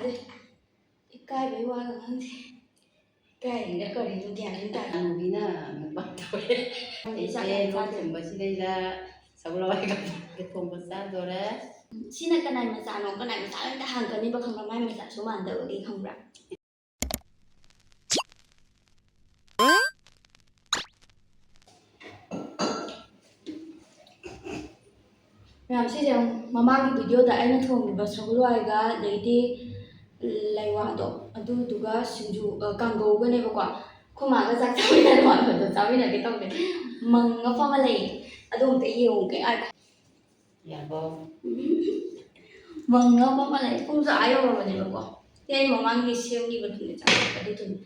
ꯃꯥꯁꯦ ꯏꯀꯥꯏꯕꯩ ꯋꯥꯒ ꯈꯪꯗꯦ. ꯏꯀꯥꯏꯔꯤꯔ ꯀꯔꯤꯅꯣ ꯒ꯭ꯌꯥꯟ ꯇꯥꯗꯦ. ꯍꯅꯨꯕꯤꯅ ꯃꯨꯛꯕꯥꯡ ꯇꯧꯔꯦ. ꯑꯩꯁꯦ ꯂꯣꯛ ꯊꯨꯡꯕꯁꯤꯗꯩꯗ ꯁꯒꯣꯜꯍꯋꯥꯏꯒ ꯊꯣꯡꯕ ꯆꯥꯗꯣꯔꯦ. ꯁꯤꯅ ꯀꯅꯥꯏ ꯃꯆꯥꯅꯣ ꯀꯅꯥꯏ ꯃꯆꯥꯅꯣ ꯍꯦꯛꯇ ꯍꯪꯒꯅꯤꯕ ꯈꯪꯕ꯭ꯔꯥ, ꯃꯥꯏ ꯃꯆꯥꯁꯨ ꯃꯥꯟꯗꯕꯒꯤ ꯈꯪꯕ꯭ꯔꯥ. ꯃꯌꯥꯝ ꯁꯤꯁꯦ ꯃꯃꯥꯡꯒꯤ ꯚꯤꯗꯤꯑꯣꯗ ꯑꯩꯅ ꯊꯣꯡꯉꯤꯕ ꯁꯒꯣꯜꯍꯋꯥꯏꯒ ꯑꯗꯩꯗꯤ ꯂꯩꯋꯥꯗꯣ ꯑꯗꯨꯗꯨꯒ ꯁꯤꯡꯖꯨ ꯀꯥꯡꯒꯧꯒꯅꯦꯕꯀꯣ. ꯑꯩꯈꯣꯏ ꯃꯥꯒ ꯆꯥꯛ ꯆꯥꯃꯤꯟꯅꯕꯗꯣ ꯆꯥꯃꯤꯟꯅꯒꯦ ꯇꯧꯕꯅꯦ. ꯃꯪꯒ ꯐꯝꯃ ꯂꯩꯌꯦ. ꯑꯗꯨ ꯑꯝꯇ ꯌꯦꯡꯉꯨꯒꯦ. ꯌꯥꯕꯣ. ꯃꯪꯒ ꯐꯝꯃ ꯂꯩ. ꯄꯨꯡꯁꯨ ꯑꯥ ꯌꯧꯔꯕꯅꯦꯕꯀꯣ. ꯁꯤ ꯑꯩ ꯃꯃꯥꯡꯒꯤ ꯁꯦꯝꯈꯤꯕꯗꯨꯅꯦ ꯑꯗꯨꯗꯨꯅꯦ.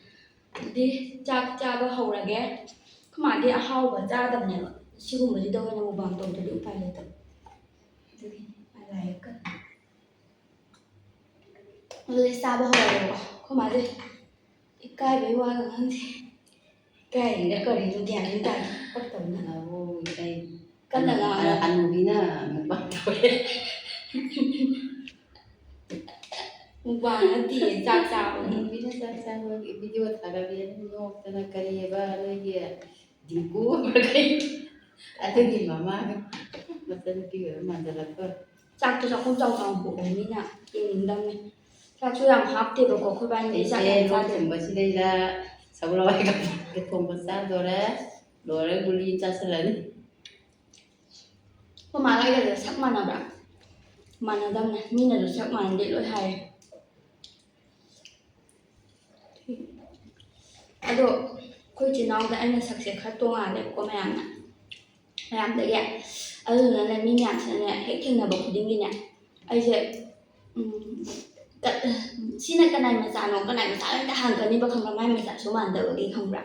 ꯑꯗꯨꯗꯤ ꯆꯥꯛ ꯆꯥꯕ ꯍꯧꯔꯒꯦ. ꯑꯩꯈꯣꯏ ꯃꯥꯗꯤ ꯑꯍꯥꯎꯕ ꯆꯥꯗꯕꯅꯦꯕ. ꯁꯤꯒꯨꯝꯕꯁꯤꯗ ꯑꯣꯏꯅ ꯃꯨꯛꯕꯥꯡ ꯇꯧꯗ꯭ꯔꯗꯤ ꯎꯄꯥꯏ ꯂꯩꯇꯕ. ꯑꯗꯨꯗꯤ ꯆꯥꯕ ꯍꯧꯔꯒꯦꯕꯀꯣ. ꯑꯩꯈꯣꯏ ꯃꯥꯁꯦ ꯏꯀꯥꯏꯕꯩ ꯋꯥꯒ ꯈꯪꯗꯦ. ꯏꯀꯥꯏꯔꯤꯔ ꯀꯔꯤꯅꯣ ꯒ꯭ꯌꯥꯟ ꯇꯥꯗꯦ. ꯄꯛꯇꯕꯅ. ꯀꯟꯅ ꯉꯥꯡꯉꯣ. ꯍꯅꯨꯕꯤꯅ ꯃꯨꯛꯕꯥꯡ ꯇꯧꯔꯦ. ꯃꯨꯛꯕꯥꯡ ꯅꯠꯇꯤꯌꯦ, ꯆꯥꯛ ꯆꯥꯕꯅꯤ. ꯍꯅꯨꯕꯤꯅ ꯆꯥꯛ ꯆꯥꯕꯒꯤ ꯚꯤꯗꯤꯑꯣ ꯊꯥꯒꯠꯂꯦꯅ ꯅꯣꯛꯇꯅ ꯀꯔꯤꯑꯕ ꯅꯣꯏꯒꯤ ꯗꯤꯡꯀꯨ ꯑꯗꯨꯒꯤ ꯃꯃꯥꯒ ꯃꯆꯟꯅꯨꯄꯤ ꯑꯣꯏꯕ ꯃꯥꯟꯖꯜꯂꯛꯇꯣꯔꯦ. ꯆꯥꯛꯇꯣ ꯆꯥꯛꯈꯨꯝ ꯆꯥꯎ ꯄꯣꯛꯑꯣ ꯃꯤꯅ ꯌꯦꯡꯅꯤꯡꯗꯕꯅꯦ. ꯆꯥꯛꯁꯨ ꯌꯥꯝ ꯍꯥꯞꯇꯦꯕꯀꯣ. ꯑꯩꯈꯣꯏ ꯕꯥꯅꯤꯗꯤ ꯆꯥꯛ ꯌꯥꯝ ꯆꯥꯗꯦ. ꯂꯣꯛ ꯊꯨꯡꯕꯁꯤꯗꯩꯗ ꯁꯒꯣꯜꯍꯋꯥꯏꯒ ꯊꯣꯡꯕ ꯆꯥꯗꯣꯔꯦ. ꯂꯣꯏꯔꯒ ꯒꯨꯂꯤ ꯆꯥꯁꯤꯜꯂꯅꯤ. ꯑꯩꯈꯣꯏ ꯃꯥꯒ ꯑꯩꯒꯁꯦ ꯁꯛ ꯃꯥꯟꯅꯕ꯭ꯔꯥ? ꯃꯥꯟꯅꯗꯕꯅꯦ. ꯃꯤꯅꯁꯨ ꯁꯛ ꯃꯥꯟꯅꯗꯦ ꯂꯣꯏ ꯍꯥꯏꯌꯦ. ꯑꯗꯣ ꯑꯩꯈꯣꯏ ꯏꯆꯤꯜ ꯏꯅꯥꯎꯗ ꯑꯩꯅ ꯁꯛꯁꯦ ꯈꯔ ꯇꯣꯡꯉꯥꯜꯂꯦꯕꯀꯣ ꯃꯌꯥꯝꯗꯒꯤ. ꯑꯗꯨꯗꯨꯅꯅꯦ ꯃꯤ ꯃꯌꯥꯝꯁꯤꯅꯅꯦ ꯍꯦꯛ ꯊꯦꯡꯅꯕ ꯈꯨꯗꯤꯡꯒꯤꯅꯦ ꯑꯩꯁꯦ ꯁꯤꯅ ꯀꯅꯥꯏ ꯃꯆꯥꯅꯣ ꯀꯅꯥꯏ ꯃꯆꯥꯅꯣ ꯍꯦꯛꯇ ꯍꯪꯒꯅꯤꯕ ꯈꯪꯕ꯭ꯔꯥ, ꯃꯥꯏ ꯃꯆꯥꯁꯨ ꯃꯥꯟꯗꯕꯒꯤ ꯈꯪꯕ꯭ꯔꯥ.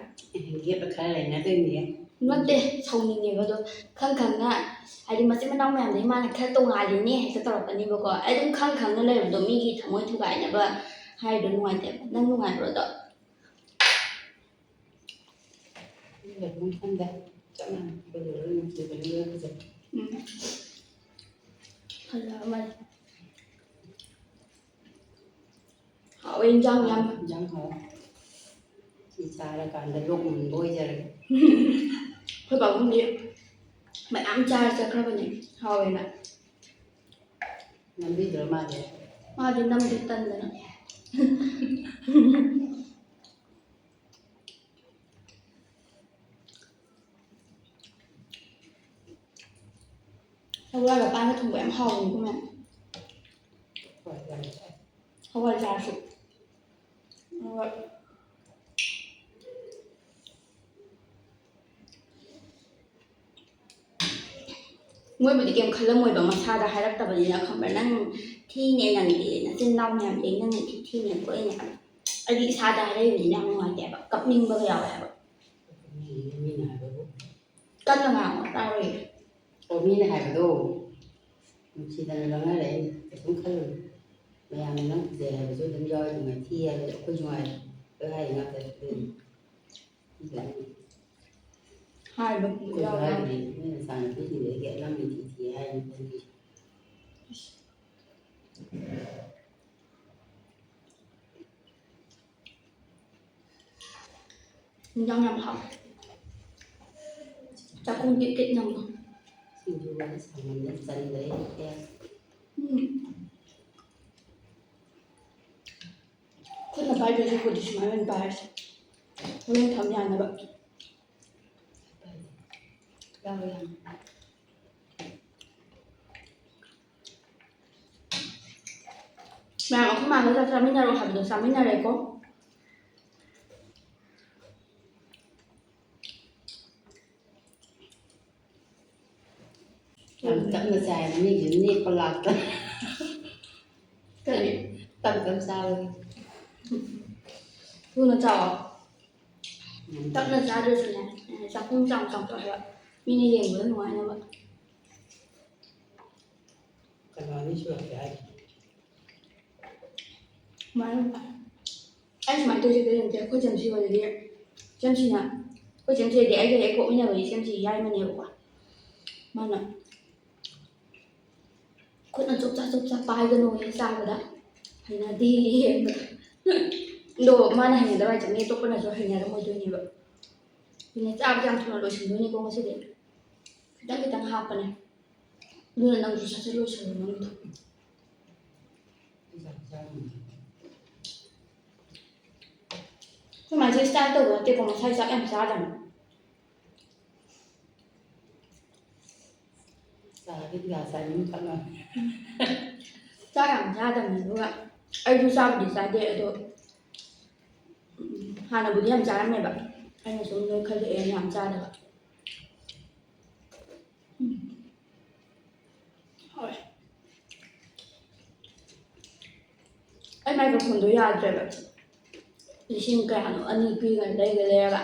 ꯌꯦꯠꯄ ꯈꯔ ꯂꯩꯅꯗꯣꯏꯅꯦ. ꯅꯠꯇꯦ, ꯁꯥꯎꯅꯤꯡꯉꯦꯕ. ꯑꯗꯣ ꯈꯪꯅ ꯍꯥꯏꯗꯤ ꯃꯆꯤꯟ ꯃꯅꯥꯎ ꯃꯌꯥꯝꯗꯒꯤ ꯃꯥꯅ ꯈꯔ ꯇꯣꯡꯉꯥꯜꯂꯤꯅꯦ ꯍꯦꯛꯇ ꯇꯧꯔꯛꯀꯅꯤꯕꯀꯣ. ꯑꯩ ꯑꯗꯨꯝ ꯈꯪꯅ ꯂꯩꯕꯗꯣ ꯃꯤꯒꯤ ꯊꯃꯣꯏ ꯊꯨꯒꯥꯏꯅꯕ ꯍꯥꯏꯔꯤꯗꯣ ꯅꯨꯡꯉꯥꯏꯇꯦꯕ. ꯅꯪ ꯅꯨꯡꯉꯥꯏꯕ꯭ꯔꯣ ꯑꯗꯣ? ꯈꯪꯗꯦ. ꯆꯞ ꯃꯥꯟꯅꯩ. ꯍꯜꯂꯛꯑꯃꯅꯤ. ꯍꯥꯎꯋꯦ ꯏꯟꯖꯥꯡ ꯌꯥꯝ. ꯏꯟꯖꯥꯡ ꯍꯥꯎꯋꯦ. ꯁꯤ ꯆꯥꯔꯀꯥꯟꯗ ꯂꯣꯛ ꯃꯨꯟꯕ ꯑꯣꯏꯖꯔꯒꯦ. ꯑꯩꯈꯣꯏ ꯄꯥꯕꯨꯡꯗꯤ ꯃꯌꯥꯝ ꯆꯥꯔ ꯆꯠꯈ꯭ꯔꯕꯅꯦ ꯍꯥꯎꯋꯦꯅ. ꯅꯝꯕꯤꯗ꯭ꯔꯣ ꯃꯥꯗꯤ? ꯃꯥꯗꯤ ꯅꯝꯗꯦ, ꯇꯟꯗꯅ. ꯁꯒꯣꯜꯍꯋꯥꯏꯒ ꯄꯥꯟꯒ ꯊꯣꯡꯕ ꯌꯥꯝ ꯍꯥꯎꯕꯅꯤꯀꯣ ꯃꯌꯥꯝ. ꯍꯋꯥꯏ ꯆꯥꯔꯁꯨ. ꯃꯣꯏꯕꯨꯗꯤ ꯀꯩꯝ ꯈꯜꯂꯝꯃꯣꯏꯕ ꯃꯁꯥꯗ ꯍꯥꯏꯔꯛꯇꯕꯅꯤꯅ ꯈꯪꯕ꯭ꯔꯥ. ꯅꯪ ꯊꯤꯅꯦ ꯅꯪꯗꯤ ꯅꯆꯤꯟ ꯅꯅꯥꯎ ꯃꯌꯥꯝꯗꯤ ꯅꯪꯅ ꯊꯤꯅꯦ ꯈꯣꯠꯂꯤꯅꯦ ꯍꯥꯏꯕ. ꯑꯩꯗꯤ ꯏꯁꯥꯗ ꯍꯥꯏꯔꯛꯏꯕꯅꯤꯅ ꯌꯥꯝ ꯅꯨꯡꯉꯥꯏꯇꯦꯕ. ꯀꯞꯅꯤꯡꯕꯒ ꯌꯥꯎꯋꯦ ꯍꯥꯏꯕ. ꯃꯤꯅ ꯍꯥꯏꯕꯕꯨ ꯀꯟꯅ ꯉꯥꯡꯉꯣ ꯇꯥꯔꯣꯏꯌꯦ. ꯃꯤꯅ ꯍꯥꯏꯕꯗꯣ ꯅꯨꯡꯁꯤꯗꯅ ꯂꯧꯅꯔꯛꯏꯅꯤ. ꯀꯩꯁꯨꯝ ꯈꯜꯂꯨꯅꯨ. ꯃꯌꯥꯝꯅ ꯅꯪ ꯐꯖꯩ ꯍꯥꯏꯕꯁꯨ ꯑꯗꯨꯝ ꯌꯥꯎꯋꯤ, ꯑꯗꯨꯃꯥꯏꯅ ꯊꯤ ꯍꯥꯏꯕꯁꯨ ꯑꯩꯈꯣꯏꯁꯨ ꯉꯥꯏꯔꯦ. ꯂꯣꯏ ꯍꯥꯏꯔꯤ ꯉꯥꯛꯇꯅꯤ. ꯍꯥꯏꯕ ꯍꯥꯏꯔꯤꯅꯤ. ꯅꯣꯏ ꯅꯆꯥꯅꯨꯄꯤꯁꯤꯡꯗꯒꯤ ꯑꯅꯝꯕ ꯊꯤ ꯍꯥꯏꯔꯤꯅꯤ. ꯏꯟꯖꯥꯡ ꯌꯥꯝ ꯍꯥꯎꯋꯦ. ꯆꯥꯛꯈꯨꯝ ꯇꯤꯛ ꯅꯝꯃꯣ. ꯁꯤꯡꯖꯨꯒ ꯁꯥꯃꯟꯗꯅ ꯆꯟꯗ꯭ꯔꯦ. ꯈꯨꯠꯅ ꯄꯥꯏꯗꯣꯏ ꯁꯔꯨꯛꯄꯨꯗꯤ ꯁꯨꯃꯥꯏꯅ ꯑꯣꯏꯅ ꯄꯥꯏꯔꯁꯦ. ꯍꯣꯔꯦꯟ ꯊꯝ ꯌꯥꯅꯕ. ꯃꯌꯥꯝ ꯑꯩꯈꯣꯏ ꯃꯥꯒ ꯆꯥꯛ ꯆꯥꯃꯤꯟꯅꯔꯣ ꯍꯥꯏꯕꯗꯣ ꯆꯥꯃꯤꯟꯅꯔꯦꯀꯣ. ꯌꯥꯝ ꯇꯞꯅ ꯆꯥꯏ. ꯃꯤꯁꯨ ꯅꯦꯛꯄ ꯂꯥꯛꯇꯅ. ꯀꯔꯤ? ꯇꯞ ꯆꯥꯕꯒꯤ. ꯊꯨꯅ ꯆꯥꯎꯑꯣ. ꯇꯞꯅ ꯆꯥꯗ꯭ꯔꯁꯨꯅꯦ ꯆꯥꯛꯈꯨꯝ ꯆꯥꯎ ꯆꯥꯎꯕ ꯃꯤꯅ ꯌꯦꯡꯕꯗ ꯅꯨꯡꯉꯥꯏꯅꯕ. ꯀꯅꯥꯅꯤ ꯁꯨꯔꯛꯀꯦ ꯍꯥꯏꯁꯦ? ꯑꯩ ꯁꯨꯃꯥꯏꯅ ꯇꯧꯁꯦ ꯀꯩꯗꯧꯒꯦ. ꯑꯩꯈꯣꯏ ꯆꯦꯝꯁꯤ ꯍꯣꯏꯗꯗꯤ ꯆꯦꯝꯁꯤꯅ ꯑꯩꯈꯣꯏ ꯆꯦꯝꯁꯤꯗꯤ ꯑꯩꯒ ꯍꯦꯛ ꯄꯣꯛꯃꯤꯟꯅꯕꯒꯤ ꯆꯦꯝꯁꯤ ꯌꯥꯏꯃꯅꯦꯕꯀꯣ. ꯃꯥꯅ ꯈꯨꯠꯅ ꯆꯣꯞꯆꯥ ꯄꯥꯏꯒꯅꯣꯌꯦ ꯆꯥꯕꯗ. ꯍꯩꯅꯗꯦ ꯌꯦꯡꯕꯗ ꯑꯗꯣ ꯃꯥꯅ ꯍꯩꯅꯗꯕ ꯍꯥꯏꯁꯦ ꯃꯤ ꯑꯇꯣꯞꯄꯅꯁꯨ ꯍꯩꯅꯔꯝꯃꯣꯏꯗꯣꯏꯅꯦꯕ ꯑꯗꯨꯅ ꯆꯥꯕꯁꯦ ꯌꯥꯝ ꯊꯨꯅ ꯂꯣꯏꯁꯤꯟꯗꯣꯏꯅꯤꯀꯣ ꯉꯁꯤꯗꯤ ꯈꯤꯇꯪ ꯈꯤꯇꯪ ꯍꯥꯞꯄꯅꯦ ꯑꯗꯨꯅ ꯅꯪꯁꯨ ꯁꯠ ꯁꯠ ꯂꯣꯏꯁꯤꯜꯂꯣ ꯅꯪꯒꯤꯗꯣ ꯑꯩꯈꯣꯏ ꯃꯥꯁꯦ ꯏꯁꯇꯥꯏꯜ ꯇꯧꯕ ꯅꯠꯇꯦꯀꯣ ꯃꯁꯥꯏ ꯆꯥꯛ ꯌꯥꯝ ꯆꯥꯗꯕꯅꯤ ꯆꯥꯔꯗꯤ ꯒ꯭ꯌꯥꯁ ꯆꯥꯅꯤꯡ ꯈꯠꯅ ꯆꯥꯛ ꯌꯥꯝ ꯆꯥꯗꯕꯅꯤ ꯑꯗꯨꯒ ꯑꯩꯁꯨ ꯆꯥꯕꯨꯗꯤ ꯆꯥꯗꯦ ꯑꯗꯣ ꯍꯥꯟꯅꯕꯨꯗꯤ ꯌꯥꯝ ꯆꯥꯔꯝꯃꯦꯕ ꯑꯩꯅ ꯁꯨꯝ ꯅꯣꯏꯈꯠꯂꯛꯑꯦꯅ ꯌꯥꯝ ꯆꯥꯗꯕ ꯍꯣꯏ ꯑꯩ ꯃꯥꯏꯀ꯭ꯔꯣꯐꯣꯟꯗꯣ ꯌꯥꯗ꯭ꯔꯦꯕ ꯂꯤꯁꯤꯡ ꯀꯌꯥꯅꯣ 2 ꯄꯤꯒ ꯂꯩꯔꯒ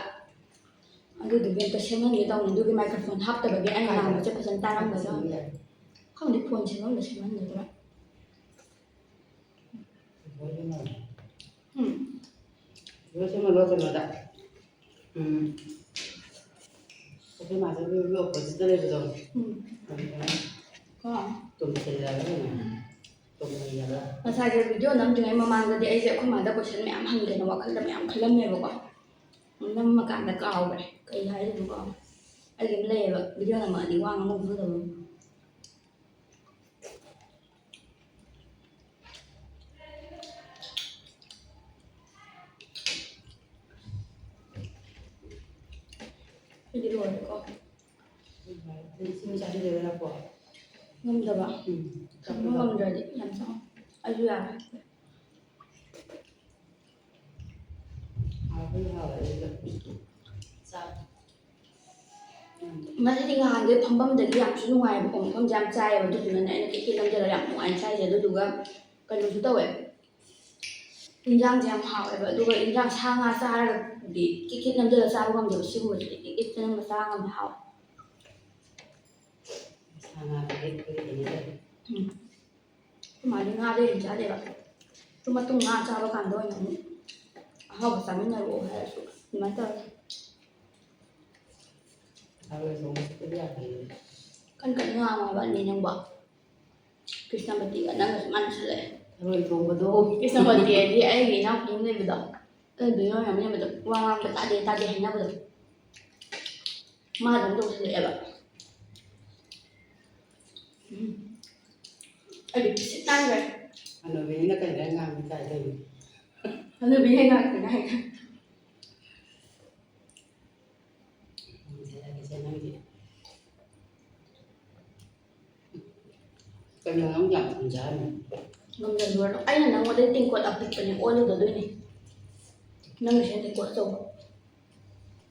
ꯑꯗꯨꯗꯨꯒꯤ ꯑꯝꯇ ꯁꯦꯝꯍꯟꯒꯦ ꯇꯧꯅꯤ ꯑꯗꯨꯒꯤ ꯃꯥꯏꯀ꯭ꯔꯣꯐꯣꯟ ꯍꯥꯞꯇꯕꯒꯤ ꯑꯩꯅ ꯉꯥꯡꯕꯁꯦ ꯐꯖꯅ ꯇꯥꯔꯝꯒꯗ꯭ꯔꯥ ꯈꯪꯗꯦ ꯐꯣꯟ ꯁꯦꯝꯍꯟꯒꯗ꯭ꯔꯥ ꯂꯣꯏꯁꯤꯟꯃꯜꯂꯣ ꯀꯩꯅꯣꯗ ꯑꯩꯈꯣꯏ ꯃꯥꯗꯨꯒꯤ ꯑꯣꯄꯣꯖꯤꯠꯇ ꯂꯩꯕꯗꯣ ꯇꯨꯝꯁꯤꯜꯂꯒ ꯀꯩꯅꯣ ꯇꯨꯝꯍꯜꯂꯒ ꯉꯁꯥꯏꯁꯦ ꯚꯤꯗꯤꯑꯣ ꯅꯝꯗ꯭ꯔꯤꯉꯩ ꯃꯃꯥꯡꯗꯗꯤ ꯑꯩꯁꯦ ꯑꯩꯈꯣꯏ ꯃꯥꯗ ꯀꯣꯏꯁꯟ ꯃꯌꯥꯝ ꯍꯪꯒꯦꯅ ꯋꯥꯈꯜꯗ ꯃꯌꯥꯝ ꯈꯜꯂꯝꯃꯦꯕꯀꯣ ꯅꯝꯃꯀꯥꯟꯗ ꯀꯥꯎꯈ꯭ꯔꯦ ꯀꯩ ꯍꯥꯏꯗꯣꯏꯅꯣ ꯀꯥꯎꯈ꯭ꯔꯦ ꯑꯩꯒꯤ ꯑꯃ ꯂꯩꯌꯦꯕ ꯚꯤꯗꯤꯑꯣ ꯅꯝꯃꯛꯑꯗꯤ ꯋꯥ ꯉꯥꯡꯕ ꯐꯗꯕ ꯑꯩꯗꯤ ꯂꯣꯏꯔꯦꯀꯣ ꯉꯝꯗꯕ ꯊꯝꯕ ꯉꯝꯗ꯭ꯔꯗꯤ ꯌꯥꯝ ꯆꯥꯎ ꯑꯩꯁꯨ ꯌꯥꯔꯦ ꯉꯁꯤꯗꯤ ꯅꯍꯥꯟꯈꯩ ꯐꯝꯐꯝꯗꯒꯤ ꯌꯥꯝꯁꯨ ꯅꯨꯡꯉꯥꯏꯕꯀꯣ ꯃꯐꯝꯁꯦ ꯌꯥꯝ ꯆꯥꯏꯌꯦꯕ ꯑꯗꯨꯗꯨꯅꯅꯦ ꯑꯩꯅ ꯀꯤꯀꯤ ꯅꯝꯖꯜꯂꯒ ꯌꯥꯝ ꯅꯨꯡꯉꯥꯏꯅ ꯆꯥꯏꯁꯦ ꯑꯗꯨꯗꯨꯒ ꯀꯩꯅꯣꯁꯨ ꯇꯧꯋꯦ ꯏꯟꯖꯥꯡꯁꯦ ꯌꯥꯝ ꯍꯥꯎꯋꯦꯕ ꯑꯗꯨꯒ ꯏꯟꯖꯥꯡ ꯁꯥ ꯉꯥ ꯆꯥꯔꯒꯗꯤ ꯀꯤꯀꯤ ꯅꯝꯖꯜꯂꯒ ꯆꯥꯕ ꯉꯝꯗꯦꯕ ꯁꯤꯒꯨꯝꯕꯁꯤꯗꯤ ꯀꯤꯀꯤ ꯅꯝꯖꯜꯂꯒ ꯆꯥ ꯉꯝꯃꯦ ꯍꯥꯎꯋꯦ ꯑꯩꯈꯣꯏ ꯃꯥꯗꯤ ꯉꯥꯗꯩ ꯍꯦꯟꯅ ꯆꯥꯗꯦꯕ ꯑꯗꯨ ꯃꯇꯨꯡ ꯉꯥ ꯆꯥꯕ ꯀꯥꯟꯗ ꯑꯣꯏꯅ ꯑꯃꯨꯛ ꯑꯍꯥꯎꯕ ꯆꯥꯃꯤꯟꯅꯔꯛꯑꯣ ꯍꯥꯏꯔꯁꯨ ꯑꯗꯨꯃꯥꯏꯅ ꯇꯧꯔꯦ ꯀꯟ ꯀꯟ ꯉꯥꯡꯉꯣ ꯍꯥꯏꯕ ꯅꯪꯕꯣ ꯀ꯭ꯔꯤꯁꯅꯃꯇꯤꯒ ꯅꯪꯒꯁꯨ ꯃꯥꯟꯅꯁꯤꯜꯂꯛꯑꯦ ꯊꯔꯣꯏ ꯊꯣꯡꯕꯗꯣ ꯀ꯭ꯔꯤꯁꯅꯃꯇꯤ ꯍꯥꯏꯗꯤ ꯑꯩꯒꯤ ꯏꯅꯥꯎꯄꯤ ꯑꯃ ꯂꯩꯕꯗꯣ ꯑꯗꯨꯗꯨ ꯑꯣꯏꯔꯝꯅꯦꯕꯗꯣ ꯋꯥ ꯉꯥꯡꯕ ꯇꯥꯗꯦ ꯇꯥꯗꯦ ꯍꯥꯏꯅꯕꯗꯣ ꯃꯥ ꯑꯗꯨꯝ ꯇꯧꯁꯤꯜꯂꯛꯑꯦꯕ ꯑꯩꯗꯤ ꯄꯤꯁꯤꯛ ꯅꯥꯟꯈ꯭ꯔꯦ ꯍꯅꯨꯕꯤꯅ ꯀꯩꯗ ꯉꯥꯡꯕ ꯇꯥꯏ ꯇꯧꯔꯤ ꯍꯅꯨꯕꯤꯅ ꯉꯥꯡꯕꯅ ꯍꯥꯏꯅ ꯀꯩꯅꯣ ꯅꯪ ꯌꯥꯝ ꯊꯨꯝꯖꯥꯔꯝꯃꯦ ꯉꯝꯖꯜꯂꯨꯔꯅꯨ ꯑꯩꯅ ꯅꯪꯉꯣꯟꯗꯩ ꯇꯦꯡꯀꯣꯠ ꯑꯄꯤꯛꯄꯅꯦ ꯑꯣꯜꯂꯤꯗꯣ ꯑꯗꯨꯏꯅꯦ ꯅꯪꯒꯤꯁꯤꯅ ꯇꯦꯡꯀꯣꯠ ꯑꯆꯧꯕ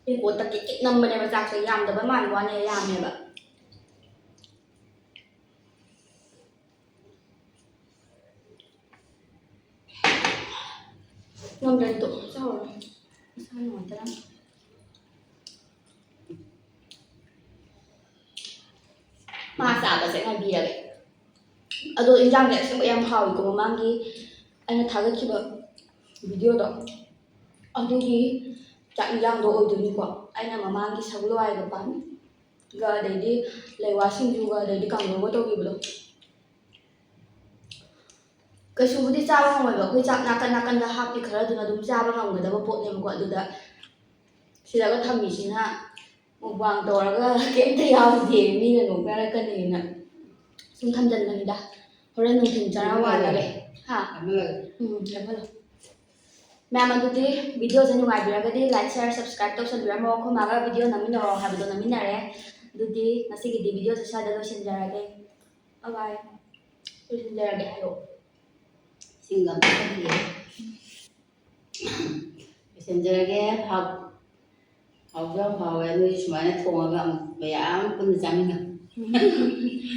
ꯇꯦꯡꯀꯣꯠꯇ ꯀꯤꯛ ꯀꯤꯛ ꯅꯝꯕꯅꯦꯕ ꯆꯥꯛꯁꯦ ꯌꯥꯝꯗꯕ ꯃꯥꯟꯕ ꯋꯥꯅꯦ ꯌꯥꯝꯃꯦꯕ ngâm lên tụng sao rồi sao nổi ta lắm mà xả và sẽ ngày bìa đấy ꯑꯗꯣ ꯏꯟꯖꯥꯡꯁꯦ ꯑꯁꯦꯡꯕ ꯌꯥꯝ ꯍꯥꯎꯋꯤꯀꯣ ꯃꯃꯥꯡꯒꯤ ꯑꯩꯅ ꯊꯥꯒꯠꯈꯤꯕ ꯚꯤꯗꯤꯑꯣꯗꯣ ꯑꯗꯨꯒꯤ ꯆꯥꯛ ꯏꯟꯖꯥꯡꯗꯣ ꯑꯣꯏꯗꯣꯏꯅꯤꯀꯣ ꯑꯩꯅ ꯃꯃꯥꯡꯒꯤ ꯁꯒꯣꯜ ꯍꯋꯥꯏꯒ ꯄꯥꯟꯒ ꯑꯗꯩꯗꯤ ꯂꯩꯋꯥ ꯁꯤꯡꯖꯨꯒ ꯑꯗꯩꯗꯤ ꯀꯥꯡꯍꯧꯒ ꯇꯧꯈꯤꯕꯗꯣ ꯀꯩꯁꯨꯕꯨꯗꯤ ꯆꯥꯕ ꯉꯝꯃꯣꯏꯕ ꯑꯩꯈꯣꯏ ꯆꯥꯛ ꯅꯥꯀꯟ ꯅꯥꯀꯟꯗ ꯍꯥꯞꯄꯤ ꯈꯔꯗꯨꯅ ꯑꯗꯨꯝ ꯆꯥꯕ ꯉꯝꯒꯗꯕ ꯄꯣꯠꯅꯦꯕꯀꯣ ꯑꯗꯨꯗ ꯁꯤꯗꯒ ꯊꯝꯃꯤꯁꯤꯅ ꯃꯨꯛꯕꯥꯡ ꯇꯧꯔꯒ ꯀꯩꯝꯇ ꯌꯥꯎꯗꯦ ꯃꯤꯅ ꯅꯣꯛꯅꯔꯛꯀꯅꯤꯅ ꯁꯨꯝ ꯊꯝꯖꯟꯕꯅꯤꯗ ꯍꯣꯔꯦꯟ ꯅꯨꯡꯊꯤꯟ ꯆꯔꯥ ꯋꯥꯜꯂꯒꯦ ꯍꯥ ꯂꯦꯞꯍꯜꯂꯣ ꯃꯌꯥꯝ ꯑꯗꯨꯗꯤ ꯚꯤꯗꯤꯑꯣꯁꯦ ꯅꯨꯡꯉꯥꯏꯕꯤꯔꯒꯗꯤ ꯂꯥꯏꯛ ꯁꯤꯌꯔ ꯁꯕꯁꯀ꯭ꯔꯥꯏꯕ ꯇꯧꯁꯟꯕꯤꯔꯝꯃꯣ ꯑꯩꯈꯣꯏ ꯃꯥꯒ ꯚꯤꯗꯤꯑꯣ ꯅꯝꯃꯤꯟꯅꯔꯣ ꯍꯥꯏꯕꯗꯣ ꯅꯝꯃꯤꯟꯅꯔꯦ ꯑꯗꯨꯗꯤ ꯉꯁꯤꯒꯤꯗꯤ ꯚꯤꯗꯤꯑꯣꯁꯦ ꯁ꯭ꯋꯥꯏꯗ ꯂꯣꯏꯁꯤꯟꯖꯔꯒꯦ ꯕꯥꯏ ꯂꯣꯏꯁꯤꯟꯖꯔꯒꯦ ꯍꯥꯏꯌꯣ ꯁꯤꯡꯒ ꯂꯣꯏꯁꯤꯟꯖꯔꯒꯦ ꯍꯥꯎꯁꯨ ꯌꯥꯝ ꯍꯥꯎꯋꯦ ꯅꯣꯏ ꯁꯨꯃꯥꯏꯅ ꯊꯣꯡꯉꯒ ꯑꯃꯨꯛ ꯃꯌꯥꯝ ꯄꯨꯟꯅ ꯆꯥꯃꯤꯟꯅꯧ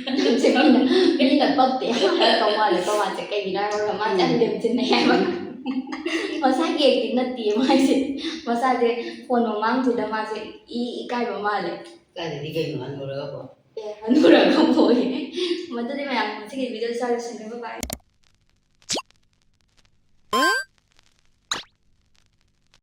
ꯅꯪꯁꯦ ꯃꯤꯅ ꯄꯛꯇꯦ ꯍꯥꯏꯔꯛꯇꯧ ꯃꯥꯜꯂꯦꯀꯣ ꯃꯥꯁꯦ ꯀꯩꯒꯤꯅꯣ ꯍꯥꯏꯔꯒ ꯃꯥꯁꯦ ꯌꯥꯝ ꯂꯦꯝꯖꯤꯟꯅꯩ ꯍꯥꯏꯕ ꯃꯁꯥꯒꯤ ꯑꯦꯛꯇꯤꯡ ꯅꯠꯇꯦ ꯃꯥꯁꯦ ꯃꯁꯥꯁꯦ ꯐꯣꯟ ꯃꯃꯥꯡꯁꯤꯗ ꯃꯥꯁꯦ ꯏꯀꯥꯏꯕ ꯃꯥꯜꯂꯦ ꯀꯥꯏꯗꯗꯤ ꯀꯩꯅꯣ ꯍꯟꯅꯨꯔꯒ ꯍꯟꯅꯨꯔꯒ ꯃꯗꯨꯗꯤ ꯃꯌꯥꯝ ꯉꯁꯤꯒꯤ ꯚꯤꯗꯤꯑꯣ ꯁ꯭ꯋꯥꯏꯗ ꯂꯣꯏꯁꯤꯟꯖꯔꯒꯦ ꯕꯥꯏ